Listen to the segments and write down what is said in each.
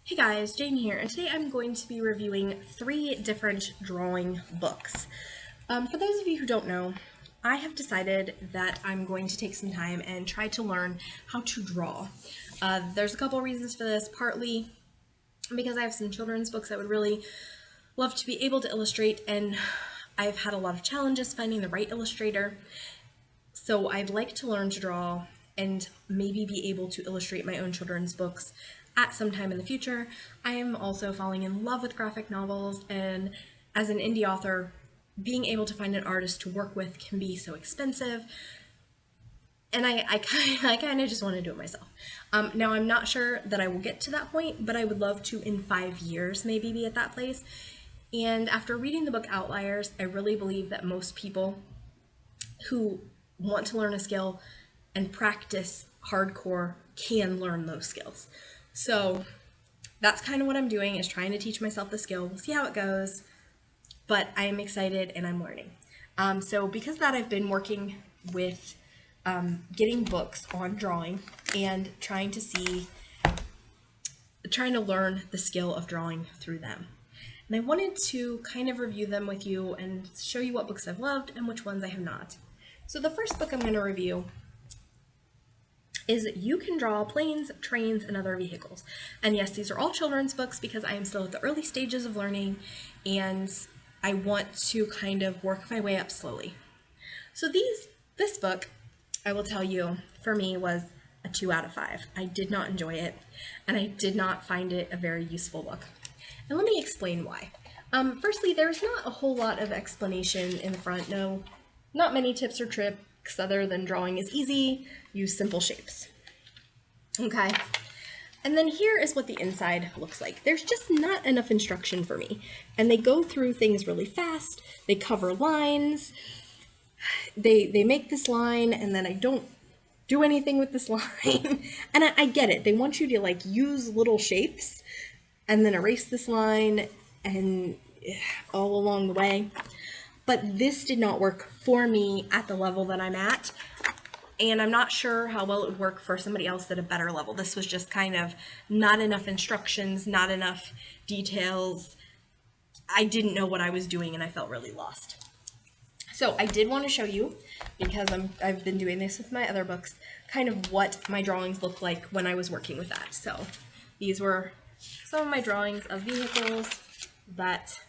Hey guys, Jane here, and today I'm going to be reviewing 3 different drawing books. For those of you who don't know, I have decided that I'm going to take some time and try to learn how to draw. There's a couple reasons for this, partly because I have some children's books I would really love to be able to illustrate, and I've had a lot of challenges finding the right illustrator. So I'd like to learn to draw and maybe be able to illustrate my own children's books at some time in the future. I am also falling in love with graphic novels, and as an indie author, being able to find an artist to work with can be so expensive, and I kind of just want to do it myself. Now, I'm not sure that I will get to that point, but I would love to, in 5 years, maybe be at that place. And after reading the book Outliers, I really believe that most people who want to learn a skill and practice hardcore can learn those skills. So that's kind of what I'm doing, is trying to teach myself the skill. We'll see how it goes, but I am excited and I'm learning. So because of that, I've been working with getting books on drawing and trying to learn the skill of drawing through them. And I wanted to kind of review them with you and show you what books I've loved and which ones I have not. So the first book I'm going to review is You Can Draw Planes, Trains, and Other Vehicles. And yes, these are all children's books because I am still at the early stages of learning and I want to kind of work my way up slowly. So this book, I will tell you, for me was a 2 out of 5. I did not enjoy it, and I did not find it a very useful book. And let me explain why. Firstly, there's not a whole lot of explanation in the front. No, not many tips or tricks other than drawing is easy, use simple shapes. Okay. And then here is what the inside looks like. There's just not enough instruction for me. And they go through things really fast. They cover lines. They make this line, and then I don't do anything with this line. And I get it. They want you to like use little shapes and then erase this line and all along the way. But this did not work for me at the level that I'm at. And I'm not sure how well it would work for somebody else at a better level. This was just kind of not enough instructions, not enough details. I didn't know what I was doing and I felt really lost. So I did want to show you, because I've been doing this with my other books, kind of what my drawings look like when I was working with that. So these were some of my drawings of vehicles that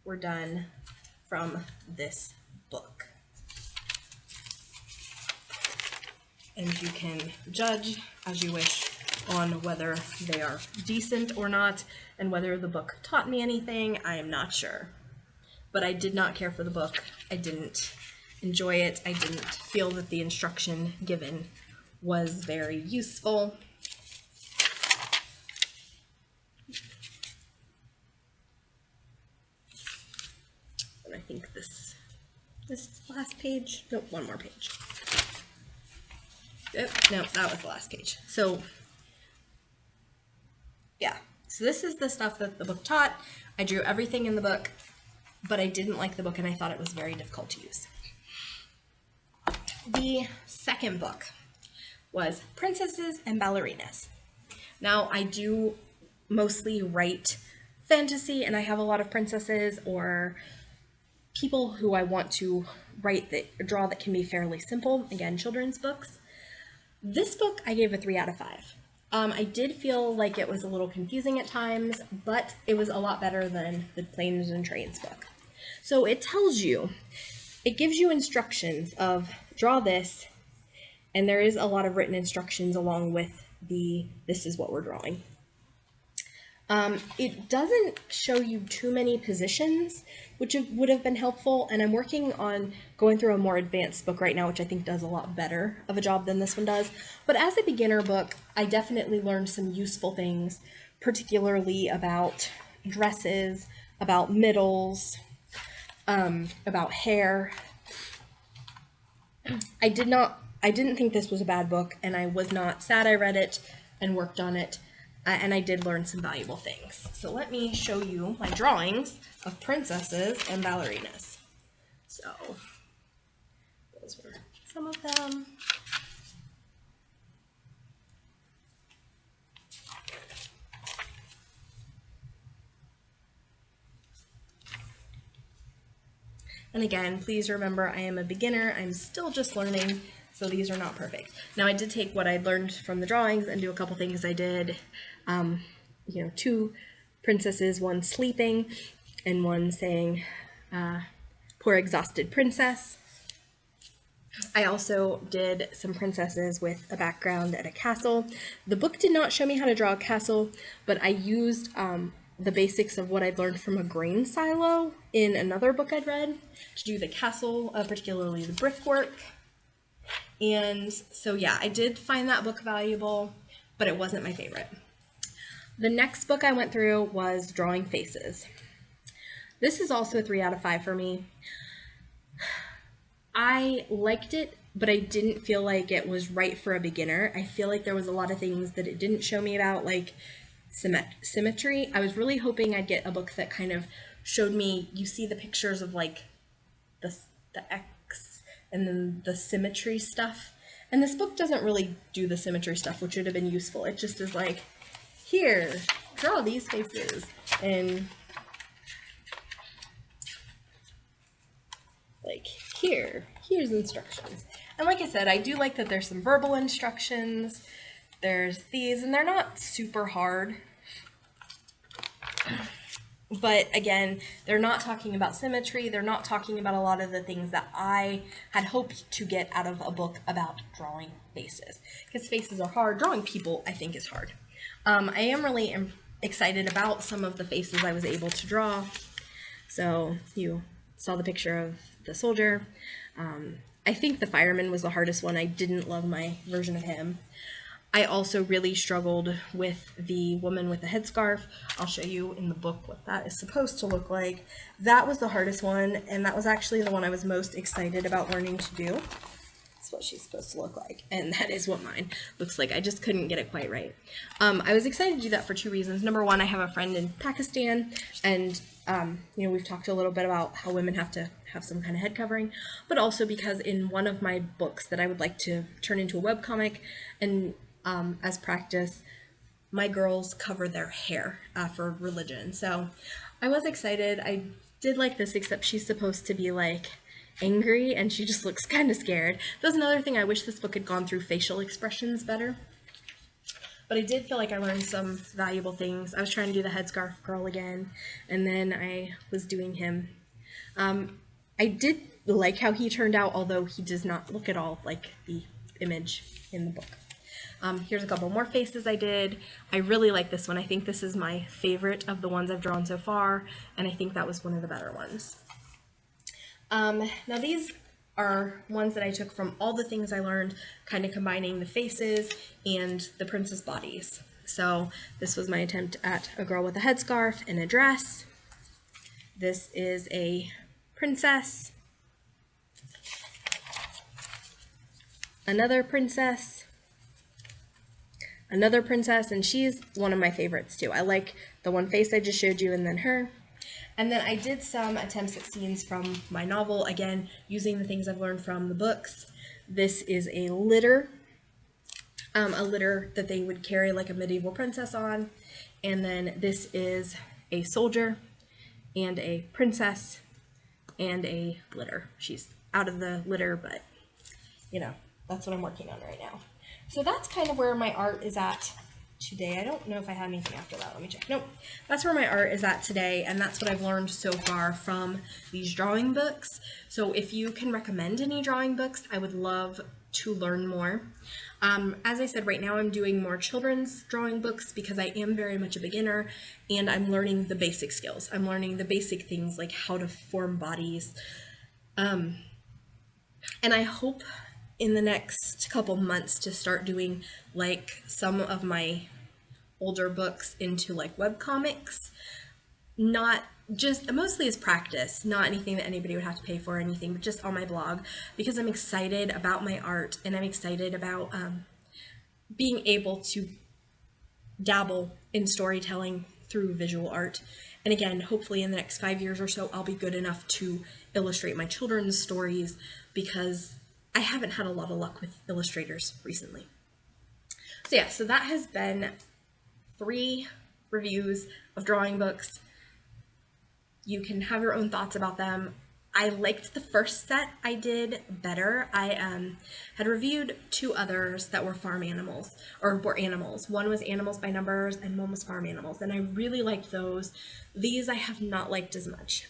were done from this book. And you can judge as you wish on whether they are decent or not, and whether the book taught me anything. I am not sure. But I did not care for the book. I didn't enjoy it. I didn't feel that the instruction given was very useful. And I think this last page, nope, one more page. No, that was the last page. So yeah, so this is the stuff that the book taught. I drew everything in the book, but I didn't like the book and I thought it was very difficult to use. The second book was Princesses and Ballerinas. Now, I do mostly write fantasy, and I have a lot of princesses or people who I want to draw that can be fairly simple. Again, children's books. This book I gave a 3 out of 5. I did feel like it was a little confusing at times, but it was a lot better than the Planes and Trains book. So it gives you instructions of draw this, and there is a lot of written instructions along with this is what we're drawing. It doesn't show you too many positions, which would have been helpful, and I'm working on going through a more advanced book right now, which I think does a lot better of a job than this one does. But as a beginner book, I definitely learned some useful things, particularly about dresses, about middles, about hair. I didn't think this was a bad book, and I was not sad I read it and worked on it. And I did learn some valuable things. So let me show you my drawings of princesses and ballerinas. So those were some of them. And again, please remember I am a beginner. I'm still just learning, so these are not perfect. Now I did take what I learned from the drawings and do a couple things I did. Two princesses, one sleeping and one saying, poor exhausted princess. I also did some princesses with a background at a castle. The book did not show me how to draw a castle, but I used the basics of what I'd learned from a grain silo in another book I'd read to do the castle, particularly the brickwork. And so yeah, I did find that book valuable, but it wasn't my favorite. The next book I went through was Drawing Faces. This is also a 3 out of 5 for me. I liked it, but I didn't feel like it was right for a beginner. I feel like there was a lot of things that it didn't show me about, like symmetry. I was really hoping I'd get a book that kind of showed me, you see the pictures of like the X and then the symmetry stuff. And this book doesn't really do the symmetry stuff, which would have been useful. It just is like, here, draw these faces. And like, here's instructions. And like I said, I do like that there's some verbal instructions. There's these, and they're not super hard. But again, they're not talking about symmetry. They're not talking about a lot of the things that I had hoped to get out of a book about drawing faces. Because faces are hard. Drawing people, I think, is hard. I am really excited about some of the faces I was able to draw. So you saw the picture of the soldier. I think the fireman was the hardest one. I didn't love my version of him. I also really struggled with the woman with the headscarf. I'll show you in the book what that is supposed to look like. That was the hardest one, and that was actually the one I was most excited about learning to do. That's what she's supposed to look like, and that is what mine looks like. I just couldn't get it quite right. I was excited to do that for 2 reasons. Number one, I have a friend in Pakistan, and we've talked a little bit about how women have to have some kind of head covering, but also because in one of my books that I would like to turn into a webcomic, and as practice, my girls cover their hair for religion. So I was excited. I did like this, except she's supposed to be like angry and she just looks kind of scared. That's another thing. I wish this book had gone through facial expressions better. But I did feel like I learned some valuable things. I was trying to do the headscarf girl again, and then I was doing him. I did like how he turned out, although he does not look at all like the image in the book. Here's a couple more faces I did. I really like this one. I think this is my favorite of the ones I've drawn so far, and I think that was one of the better ones. Now these are ones that I took from all the things I learned, kind of combining the faces and the princess bodies. So this was my attempt at a girl with a headscarf and a dress. This is a princess. Another princess. Another princess, and she's one of my favorites too. I like the one face I just showed you and then her. And then I did some attempts at scenes from my novel, again, using the things I've learned from the books. This is a litter that they would carry like a medieval princess on. And then this is a soldier and a princess and a litter. She's out of the litter, but that's what I'm working on right now. So that's kind of where my art is at today. I don't know if I had anything after that. Let me check. Nope. That's where my art is at today, and that's what I've learned so far from these drawing books. So if you can recommend any drawing books, I would love to learn more. As I said, right now I'm doing more children's drawing books because I am very much a beginner, and I'm learning the basic skills. I'm learning the basic things like how to form bodies. And I hope in the next couple months to start doing like some of my older books into like webcomics, not just mostly as practice, not anything that anybody would have to pay for or anything, but just on my blog, because I'm excited about my art and I'm excited about being able to dabble in storytelling through visual art. And again, hopefully in the next 5 years or so, I'll be good enough to illustrate my children's stories, because I haven't had a lot of luck with illustrators recently. So yeah, so that has been 3 reviews of drawing books. You can have your own thoughts about them. I liked the first set I did better. I had reviewed two others that were farm animals, or were animals. One was Animals by Numbers and one was Farm Animals, and I really liked those. These I have not liked as much.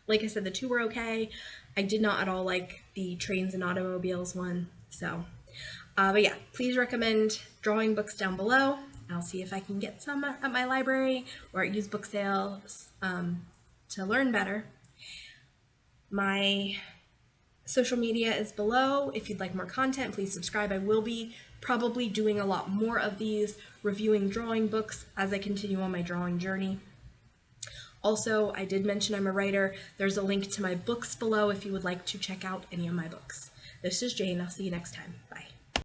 Like I said, the two were okay. I did not at all like the Trains and Automobiles one. So, but yeah, please recommend drawing books down below. I'll see if I can get some at my library or at used book sales to learn better. My social media is below. If you'd like more content, please subscribe. I will be probably doing a lot more of these, reviewing drawing books as I continue on my drawing journey. Also, I did mention I'm a writer. There's a link to my books below if you would like to check out any of my books. This is Jane. I'll see you next time. Bye.